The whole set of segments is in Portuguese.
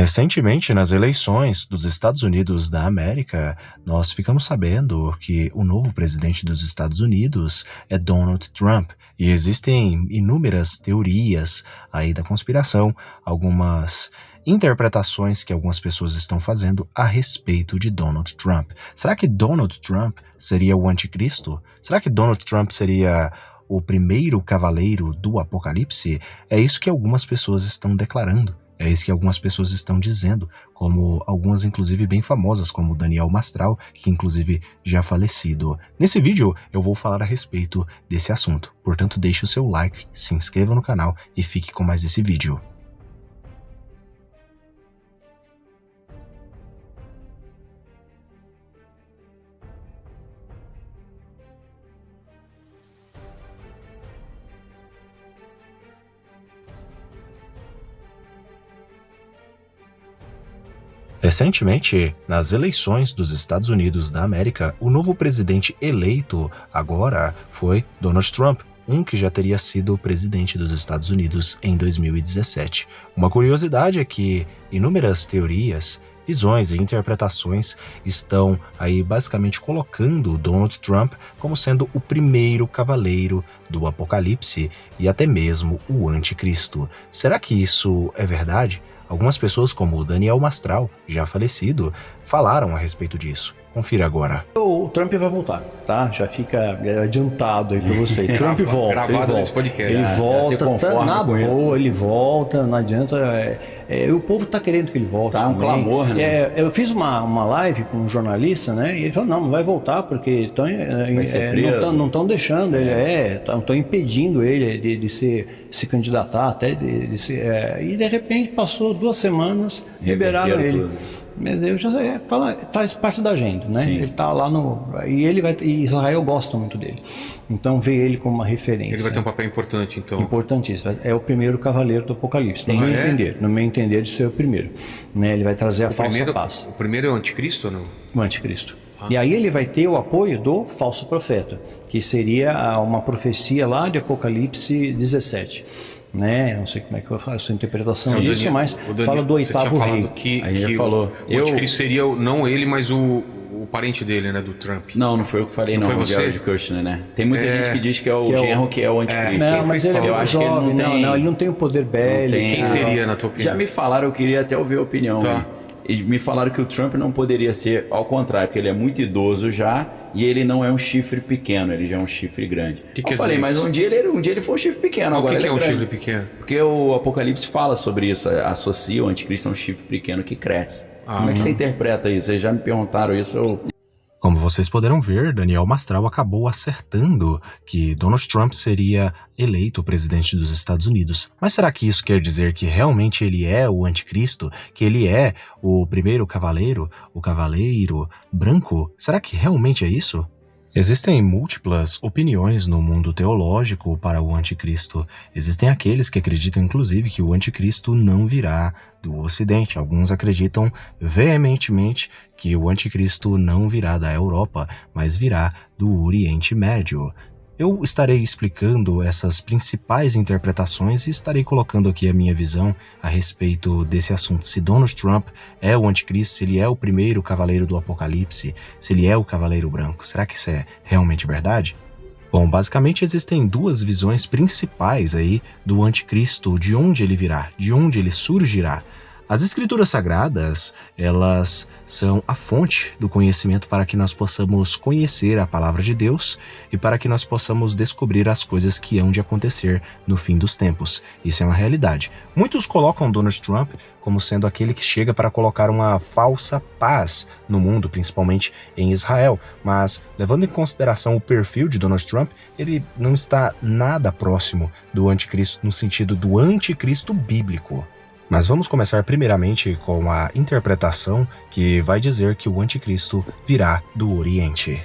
Recentemente, nas eleições dos Estados Unidos da América, nós ficamos sabendo que o novo presidente dos Estados Unidos é Donald Trump. E existem inúmeras teorias aí da conspiração, algumas interpretações que algumas pessoas estão fazendo a respeito de Donald Trump. Será que Donald Trump seria o anticristo? Será que Donald Trump seria o primeiro cavaleiro do Apocalipse? É isso que algumas pessoas estão declarando. É isso que algumas pessoas estão dizendo, como algumas inclusive bem famosas, como Daniel Mastral, que inclusive já falecido. Nesse vídeo eu vou falar a respeito desse assunto, portanto deixe o seu like, se inscreva no canal e fique com mais esse vídeo. Recentemente, nas eleições dos Estados Unidos da América, o novo presidente eleito agora foi Donald Trump, que já teria sido presidente dos Estados Unidos em 2017. Uma curiosidade é que inúmeras teorias, visões e interpretações estão aí basicamente colocando Donald Trump como sendo o primeiro cavaleiro do Apocalipse e até mesmo o anticristo. Será que isso é verdade? Algumas pessoas, como o Daniel Mastral, já falecido, falaram a respeito disso. Confira agora. O Trump vai voltar, tá? Já fica adiantado aí pra você. Trump volta, ele volta. Nesse podcast. Ele volta, tá na boa, isso. ele volta, não adianta. O povo tá querendo que ele volte. Tá um clamor, né? Eu fiz uma live com um jornalista, né? E ele falou, não vai voltar porque não estão deixando ele, estão impedindo ele de se candidatar, até e de repente passou 2 semanas, liberaram ele. Tudo. Mas eu já faz parte da agenda, né? Sim. Ele está lá e Israel gosta muito dele. Então vê ele como uma referência. Ele vai ter um papel importante, então. Importantíssimo. É o primeiro cavaleiro do Apocalipse. No meu entender, de ser o primeiro. Né? Ele vai trazer a falsa paz. O primeiro é o anticristo ou não? O anticristo. E aí ele vai ter o apoio do falso profeta, que seria uma profecia lá de Apocalipse 17. Né? Não sei como é que eu faço a sua interpretação disso, mas fala do 8º rei. Que falou. O anticristo seria não ele, mas o parente dele, né, do Trump. Não foi eu que falei, não. Foi você? O de Kushner, né? Tem muita gente que diz que é o genro que é o anticristo. Não, mas ele é jovem, ele não tem o poder bélico. Quem seria, na tua opinião? Já me falaram, eu queria até ouvir a opinião. Tá. E me falaram que o Trump não poderia ser, ao contrário, porque ele é muito idoso já e ele não é um chifre pequeno, ele já é um chifre grande. Eu falei, mas um dia ele foi um chifre pequeno. Agora o que é um chifre pequeno? Porque o Apocalipse fala sobre isso, associa o anticristo a um chifre pequeno que cresce. Como é que você interpreta isso? Vocês já me perguntaram isso, Como vocês poderão ver, Daniel Mastral acabou acertando que Donald Trump seria eleito presidente dos Estados Unidos. Mas será que isso quer dizer que realmente ele é o anticristo? Que ele é o primeiro cavaleiro, o cavaleiro branco? Será que realmente é isso? Existem múltiplas opiniões no mundo teológico para o anticristo. Existem aqueles que acreditam, inclusive, que o anticristo não virá do Ocidente. Alguns acreditam veementemente que o anticristo não virá da Europa, mas virá do Oriente Médio. Eu estarei explicando essas principais interpretações e estarei colocando aqui a minha visão a respeito desse assunto. Se Donald Trump é o anticristo, se ele é o primeiro cavaleiro do Apocalipse, se ele é o cavaleiro branco. Será que isso é realmente verdade? Bom, basicamente existem 2 visões principais aí do anticristo, de onde ele virá, de onde ele surgirá. As escrituras sagradas, elas são a fonte do conhecimento para que nós possamos conhecer a palavra de Deus e para que nós possamos descobrir as coisas que hão de acontecer no fim dos tempos. Isso é uma realidade. Muitos colocam Donald Trump como sendo aquele que chega para colocar uma falsa paz no mundo, principalmente em Israel. Mas, levando em consideração o perfil de Donald Trump, ele não está nada próximo do anticristo no sentido do anticristo bíblico. Mas vamos começar primeiramente com a interpretação que vai dizer que o anticristo virá do Oriente.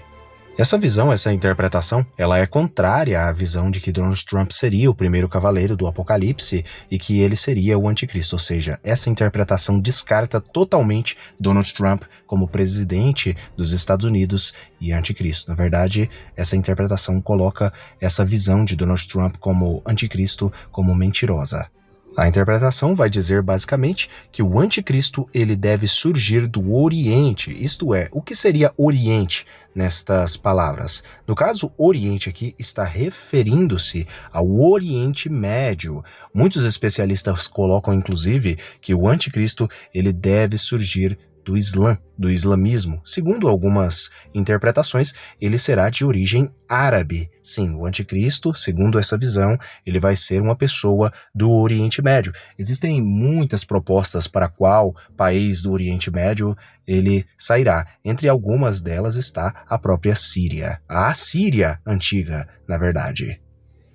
Essa visão, essa interpretação, ela é contrária à visão de que Donald Trump seria o primeiro cavaleiro do Apocalipse e que ele seria o anticristo, ou seja, essa interpretação descarta totalmente Donald Trump como presidente dos Estados Unidos e anticristo. Na verdade, essa interpretação coloca essa visão de Donald Trump como anticristo como mentirosa. A interpretação vai dizer basicamente que o anticristo ele deve surgir do Oriente, isto é, o que seria Oriente nestas palavras? No caso, Oriente aqui está referindo-se ao Oriente Médio. Muitos especialistas colocam inclusive que o anticristo ele deve surgir do Islã, do islamismo. Segundo algumas interpretações, ele será de origem árabe. Sim, o anticristo, segundo essa visão, ele vai ser uma pessoa do Oriente Médio. Existem muitas propostas para qual país do Oriente Médio ele sairá. Entre algumas delas está a própria Síria. A Assíria antiga, na verdade.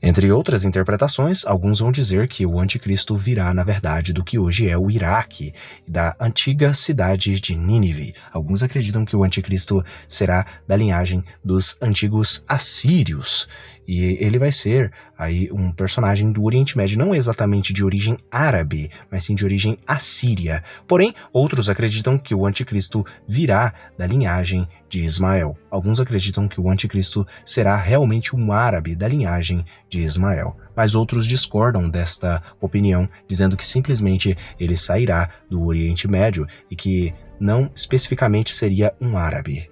Entre outras interpretações, alguns vão dizer que o anticristo virá, na verdade, do que hoje é o Iraque, da antiga cidade de Nínive. Alguns acreditam que o anticristo será da linhagem dos antigos assírios, e ele vai ser aí um personagem do Oriente Médio, não exatamente de origem árabe, mas sim de origem assíria. Porém, outros acreditam que o anticristo virá da linhagem de Ismael. Alguns acreditam que o anticristo será realmente um árabe da linhagem de Ismael. Mas outros discordam desta opinião, dizendo que simplesmente ele sairá do Oriente Médio e que não especificamente seria um árabe.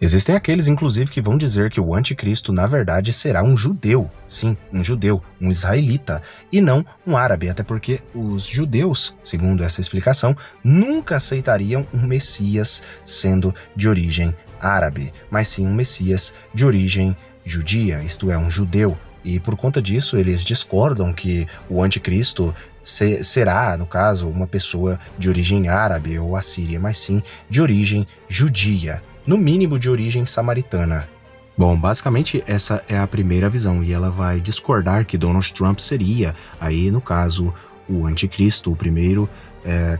Existem aqueles, inclusive, que vão dizer que o anticristo, na verdade, será um judeu. Sim, um judeu, um israelita, e não um árabe, até porque os judeus, segundo essa explicação, nunca aceitariam um Messias sendo de origem árabe, mas sim um Messias de origem judia, isto é, um judeu. E por conta disso, eles discordam que o anticristo será, no caso, uma pessoa de origem árabe ou assíria, mas sim de origem judia. No mínimo de origem samaritana. Bom, basicamente essa é a primeira visão e ela vai discordar que Donald Trump seria, aí no caso, o anticristo, o primeiro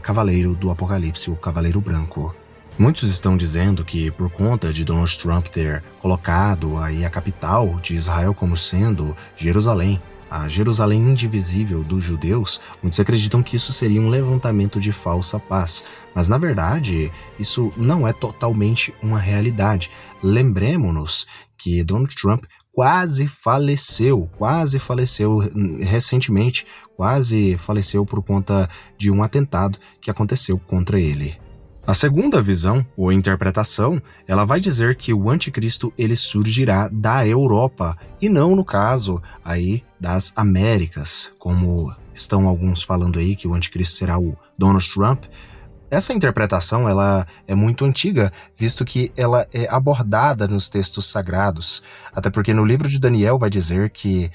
cavaleiro do Apocalipse, o Cavaleiro Branco. Muitos estão dizendo que por conta de Donald Trump ter colocado aí a capital de Israel como sendo Jerusalém, a Jerusalém indivisível dos judeus, muitos acreditam que isso seria um levantamento de falsa paz. Mas, na verdade, isso não é totalmente uma realidade. Lembremos-nos que Donald Trump quase faleceu recentemente, quase faleceu por conta de um atentado que aconteceu contra ele. A segunda visão, ou interpretação, ela vai dizer que o anticristo ele surgirá da Europa e não, no caso, aí das Américas, como estão alguns falando aí que o anticristo será o Donald Trump. Essa interpretação ela é muito antiga, visto que ela é abordada nos textos sagrados, até porque no livro de Daniel vai dizer que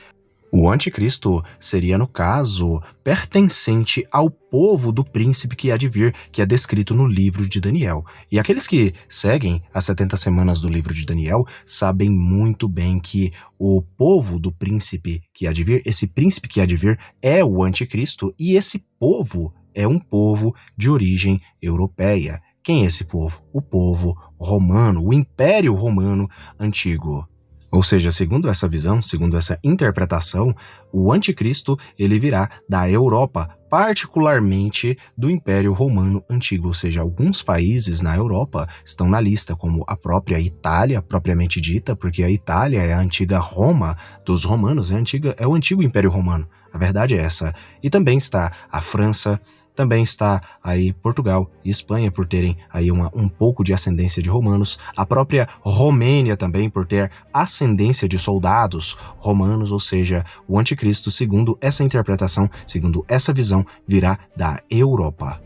o anticristo seria, no caso, pertencente ao povo do príncipe que há de vir, que é descrito no livro de Daniel. E aqueles que seguem as 70 semanas do livro de Daniel sabem muito bem que o povo do príncipe que há de vir, esse príncipe que há de vir é o anticristo, e esse povo é um povo de origem europeia. Quem é esse povo? O povo romano, o Império Romano Antigo. Ou seja, segundo essa visão, segundo essa interpretação, o anticristo ele virá da Europa, particularmente do Império Romano Antigo, ou seja, alguns países na Europa estão na lista, como a própria Itália, propriamente dita, porque a Itália é a antiga Roma dos romanos, é o antigo Império Romano, a verdade é essa. E também está a França, também está aí Portugal e Espanha por terem aí um pouco de ascendência de romanos, a própria Romênia também por ter ascendência de soldados romanos, ou seja, o anticristo, segundo essa interpretação, segundo essa visão, virá da Europa.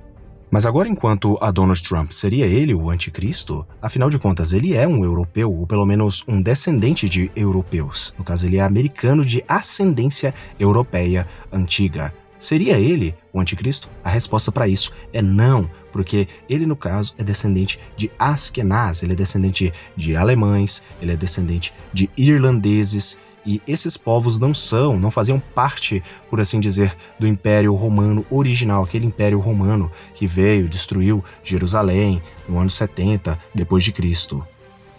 Mas agora, enquanto a Donald Trump seria ele o anticristo, afinal de contas ele é um europeu, ou pelo menos um descendente de europeus. No caso, ele é americano de ascendência europeia antiga. Seria ele o anticristo? A resposta para isso é não, porque ele, no caso, é descendente de Askenaz, ele é descendente de alemães, ele é descendente de irlandeses, e esses povos não faziam parte, por assim dizer, do Império Romano original, aquele Império Romano que veio, destruiu Jerusalém no ano 70 depois de Cristo.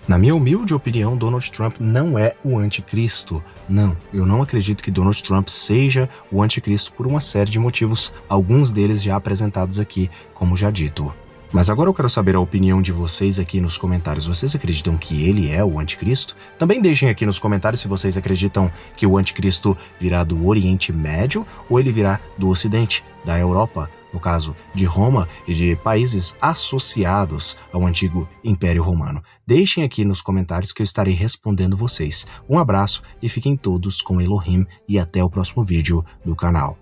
Na minha humilde opinião, Donald Trump não é o anticristo. Não, eu não acredito que Donald Trump seja o anticristo por uma série de motivos, alguns deles já apresentados aqui, como já dito. Mas agora eu quero saber a opinião de vocês aqui nos comentários. Vocês acreditam que ele é o anticristo? Também deixem aqui nos comentários se vocês acreditam que o anticristo virá do Oriente Médio ou ele virá do Ocidente, da Europa, no caso de Roma e de países associados ao antigo Império Romano. Deixem aqui nos comentários que eu estarei respondendo vocês. Um abraço e fiquem todos com Elohim e até o próximo vídeo do canal.